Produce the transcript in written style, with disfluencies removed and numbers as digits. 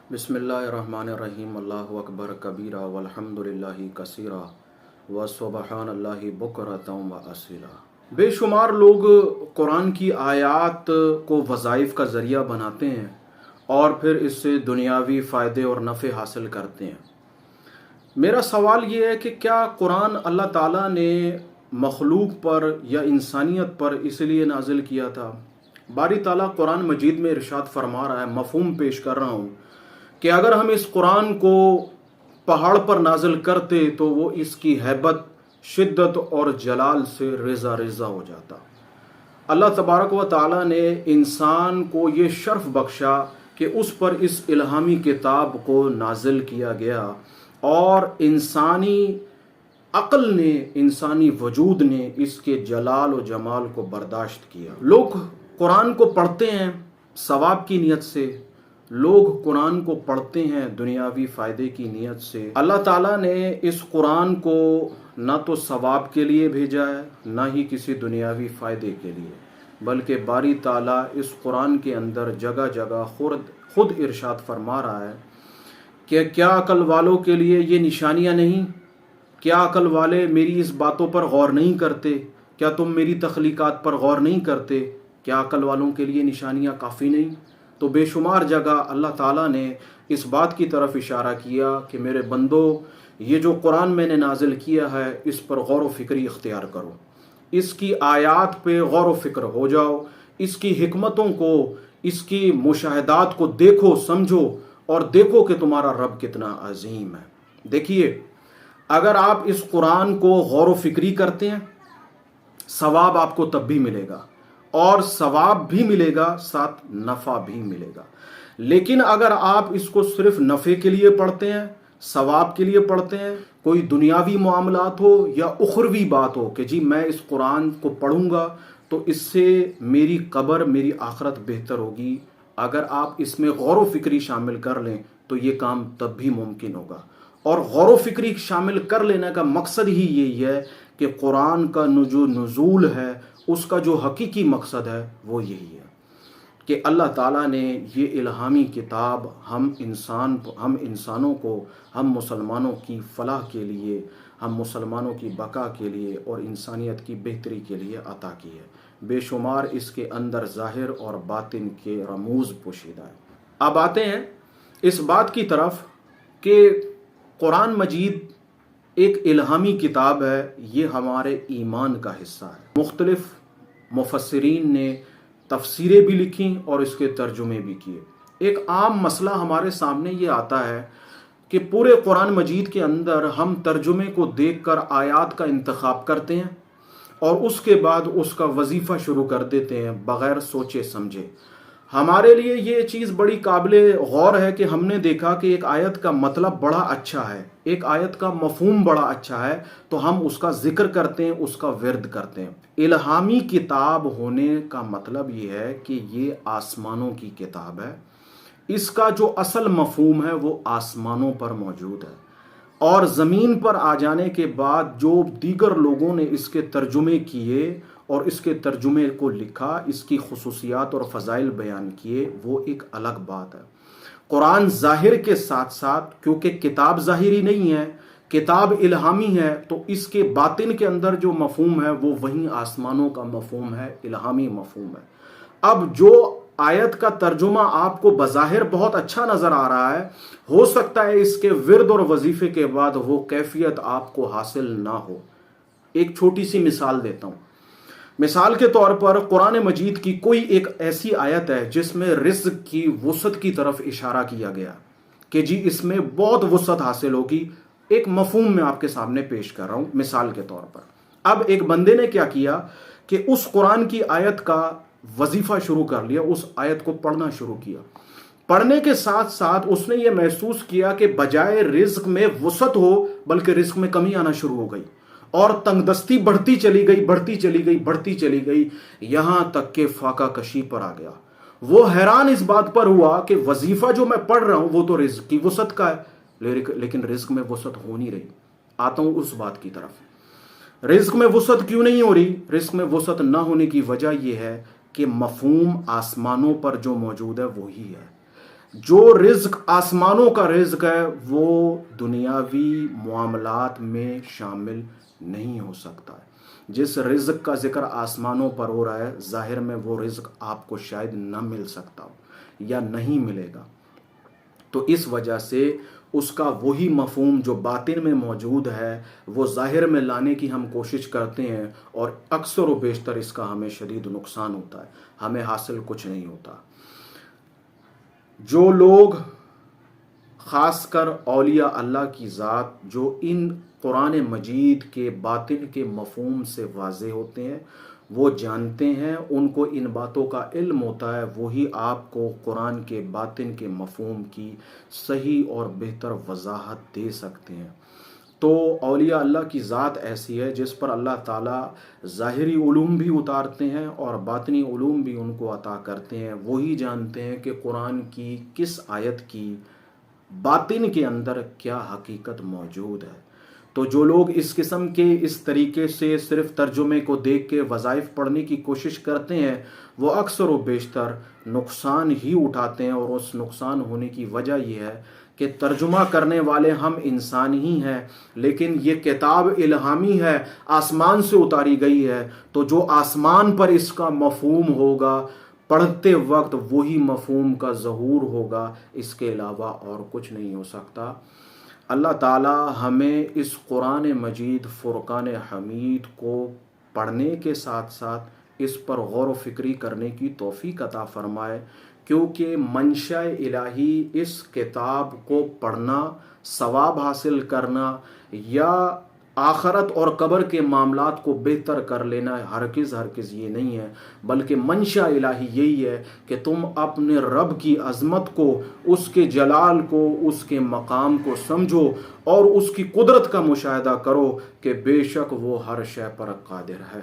बिस्मिल्लाहिर्रहमानिर्रहीम। अल्लाहु अकबर कबीरा वल्हम्दुलिल्लाहि कसीरा व सुबहानल्लाहि बुकरतम व असीला। बेशुमार लोग कुरान की आयात को वज़ाइफ का ज़रिया बनाते हैं और फिर इससे दुनियावी फ़ायदे और नफ़े हासिल करते हैं। मेरा सवाल ये है कि क्या कुरान अल्लाह ताला ने मखलूक पर या इंसानियत पर इसलिए नाजिल किया था? बारी ताला कुरान मजीद में इरशाद फरमा रहा है, मफ़हूम पेश कर रहा हूँ कि अगर हम इस कुरान को पहाड़ पर नाजिल करते तो वो इसकी हैबत, शिद्दत और जलाल से रेज़ा रेज़ा हो जाता। अल्लाह तबारक व ताला ने इंसान को ये शर्फ बख्शा कि उस पर इस इल्हामी किताब को नाजिल किया गया और इंसानी अक्ल ने, इंसानी वजूद ने इसके जलाल और जमाल को बर्दाश्त किया। लोग कुरान को पढ़ते हैं सवाब की नीयत से, लोग कुरान को पढ़ते हैं दुनियावी फ़ायदे की नीयत से। अल्लाह ताला ने इस कुरान को ना तो सवाब के लिए भेजा है, ना ही किसी दुनियावी फ़ायदे के लिए, बल्कि बारी ताला इस कुरान के अंदर जगह जगह खुद इरशाद फरमा रहा है कि क्या अकल वालों के लिए ये निशानियाँ नहीं? क्या अकल वाले मेरी इस बातों पर गौर नहीं करते? क्या तुम मेरी तख्लीकात पर गौर नहीं करते? क्या अकल वालों के लिए निशानियाँ काफ़ी नहीं? तो बेशुमार जगह अल्लाह ताला ने इस बात की तरफ इशारा किया कि मेरे बंदो, ये जो कुरान मैंने नाजिल किया है इस पर गौर व फिक्री इख्तियार करो, इसकी आयात पे गौर व फिक्र हो जाओ, इसकी हिकमतों को, इसकी मुशाहदात को देखो, समझो और देखो कि तुम्हारा रब कितना अजीम है। देखिए, अगर आप इस कुरान को गौर व फिक्री करते हैं, सवाब आपको तब भी मिलेगा और सवाब भी मिलेगा, साथ नफ़ा भी मिलेगा। लेकिन अगर आप इसको सिर्फ नफ़े के लिए पढ़ते हैं, सवाब के लिए पढ़ते हैं, कोई दुनियावी मामलात हो या उखरवी बात हो कि जी मैं इस कुरान को पढ़ूंगा तो इससे मेरी कब्र, मेरी आखरत बेहतर होगी, अगर आप इसमें गौर व फिक्री शामिल कर लें तो ये काम तब भी मुमकिन होगा। और गौर व फिक्री शामिल कर लेने का मकसद ही यही है कि कुरान का जो नुज़ूल है उसका जो हकीकी मकसद है वो यही है कि अल्लाह ताला ने ये इल्हामी किताब हम इंसानों को, हम मुसलमानों की फलाह के लिए, हम मुसलमानों की बका के लिए और इंसानियत की बेहतरी के लिए अता की है। बेशुमार इसके अंदर ज़ाहिर और बातिन के रमूज़ पोशीदा है। अब आते हैं इस बात की तरफ कि कुरान मजीद एक इल्हामी किताब है, ये हमारे ईमान का हिस्सा है। मुख्तलिफ मुफस्सिरीन ने तफसीरें भी लिखी और इसके तर्जुमे भी किए। एक आम मसला हमारे सामने ये आता है कि पूरे कुरान मजीद के अंदर हम तर्जुमे को देखकर आयात का इंतखाब करते हैं और उसके बाद उसका वजीफ़ा शुरू कर देते हैं बग़ैर सोचे समझे। हमारे लिए ये चीज़ बड़ी काबिले गौर है कि हमने देखा कि एक आयत का मतलब बड़ा अच्छा है, एक आयत का मफहूम बड़ा अच्छा है, तो हम उसका जिक्र करते हैं, उसका विर्द करते हैं। इल्हामी किताब होने का मतलब ये है कि ये आसमानों की किताब है, इसका जो असल मफहूम है वो आसमानों पर मौजूद है और ज़मीन पर आ जाने के बाद जो दीगर लोगों ने इसके तर्जुमे किए और इसके तर्जुमे को लिखा, इसकी खुसूसियात और फ़ज़ाइल बयान किए, वो एक अलग बात है। कुरान ज़ाहिर के साथ साथ, क्योंकि किताब ज़ाहिरी नहीं है, किताब इल्हामी है, तो इसके बातिन के अंदर जो मफहूम है वो वहीं आसमानों का मफहूम है, इल्हामी मफहूम है। अब जो आयत का तर्जुमा आपको बज़ाहिर बहुत अच्छा नज़र आ रहा है, हो सकता है इसके विर्द और वजीफ़े के बाद वो कैफियत आपको हासिल ना हो। एक छोटी सी मिसाल देता हूँ। मिसाल के तौर पर कुरान मजीद की कोई एक ऐसी आयत है जिसमें रिज़्क़ की वुसअत की तरफ इशारा किया गया कि जी इसमें बहुत वुसअत हासिल होगी। एक मफहूम मैं आपके सामने पेश कर रहा हूँ मिसाल के तौर पर। अब एक बंदे ने क्या किया कि उस कुरान की आयत का वजीफ़ा शुरू कर लिया, उस आयत को पढ़ना शुरू किया। पढ़ने के साथ साथ उसने ये महसूस किया कि बजाय रिज़्क़ में वुसअत हो, बल्कि रिज़्क़ में कमी आना शुरू हो गई और तंगदस्ती बढ़ती चली गई, यहां तक के फाका कशी पर आ गया। वो हैरान इस बात पर हुआ कि वजीफा जो मैं पढ़ रहा हूं वो तो रिज़्क़ की वुसअत का है, लेकिन रिज़्क़ में वुसअत हो नहीं रही। आता हूं उस बात की तरफ। रिज़्क़ में वुसअत क्यों नहीं हो रही? रिज़्क़ में वुसअत ना होने की वजह यह है कि मफहूम आसमानों पर जो मौजूद है वही है। جو رزق آسمانوں کا رزق ہے وہ دنیاوی معاملات میں شامل نہیں ہو سکتا ہے۔ جس رزق کا ذکر آسمانوں پر ہو رہا ہے ظاہر میں وہ رزق آپ کو شاید نہ مل سکتا ہو یا نہیں ملے گا، تو اس وجہ سے اس کا وہی مفہوم جو باطن میں موجود ہے وہ ظاہر میں لانے کی ہم کوشش کرتے ہیں، اور اکثر و بیشتر اس کا ہمیں شدید نقصان ہوتا ہے، ہمیں حاصل کچھ نہیں ہوتا۔ جو لوگ خاص کر اولیاء اللہ کی ذات جو ان قرآن مجید کے باطن کے مفہوم سے واضح ہوتے ہیں، وہ جانتے ہیں، ان کو ان باتوں کا علم ہوتا ہے، وہی آپ کو قرآن کے باطن کے مفہوم کی صحیح اور بہتر وضاحت دے سکتے ہیں۔ تو اولیاء اللہ کی ذات ایسی ہے جس پر اللہ تعالیٰ ظاہری علوم بھی اتارتے ہیں اور باطنی علوم بھی ان کو عطا کرتے ہیں، وہی جانتے ہیں کہ قرآن کی کس آیت کی باطن کے اندر کیا حقیقت موجود ہے۔ تو جو لوگ اس قسم کے اس طریقے سے صرف ترجمے کو دیکھ کے وظائف پڑھنے کی کوشش کرتے ہیں، وہ اکثر و بیشتر نقصان ہی اٹھاتے ہیں، اور اس نقصان ہونے کی وجہ یہ ہے کہ ترجمہ کرنے والے ہم انسان ہی ہیں، لیکن یہ کتاب الہامی ہے، آسمان سے اتاری گئی ہے، تو جو آسمان پر اس کا مفہوم ہوگا پڑھتے وقت وہی مفہوم کا ظہور ہوگا، اس کے علاوہ اور کچھ نہیں ہو سکتا۔ اللہ تعالی ہمیں اس قرآن مجید فرقان حمید کو پڑھنے کے ساتھ ساتھ اس پر غور و فکری کرنے کی توفیق عطا فرمائے، کیونکہ منشاء الہی اس کتاب کو پڑھنا، ثواب حاصل کرنا یا آخرت اور قبر کے معاملات کو بہتر کر لینا ہرگز یہ نہیں ہے، بلکہ منشاء الہی یہی ہے کہ تم اپنے رب کی عظمت کو، اس کے جلال کو، اس کے مقام کو سمجھو اور اس کی قدرت کا مشاہدہ کرو کہ بے شک وہ ہر شے پر قادر ہے۔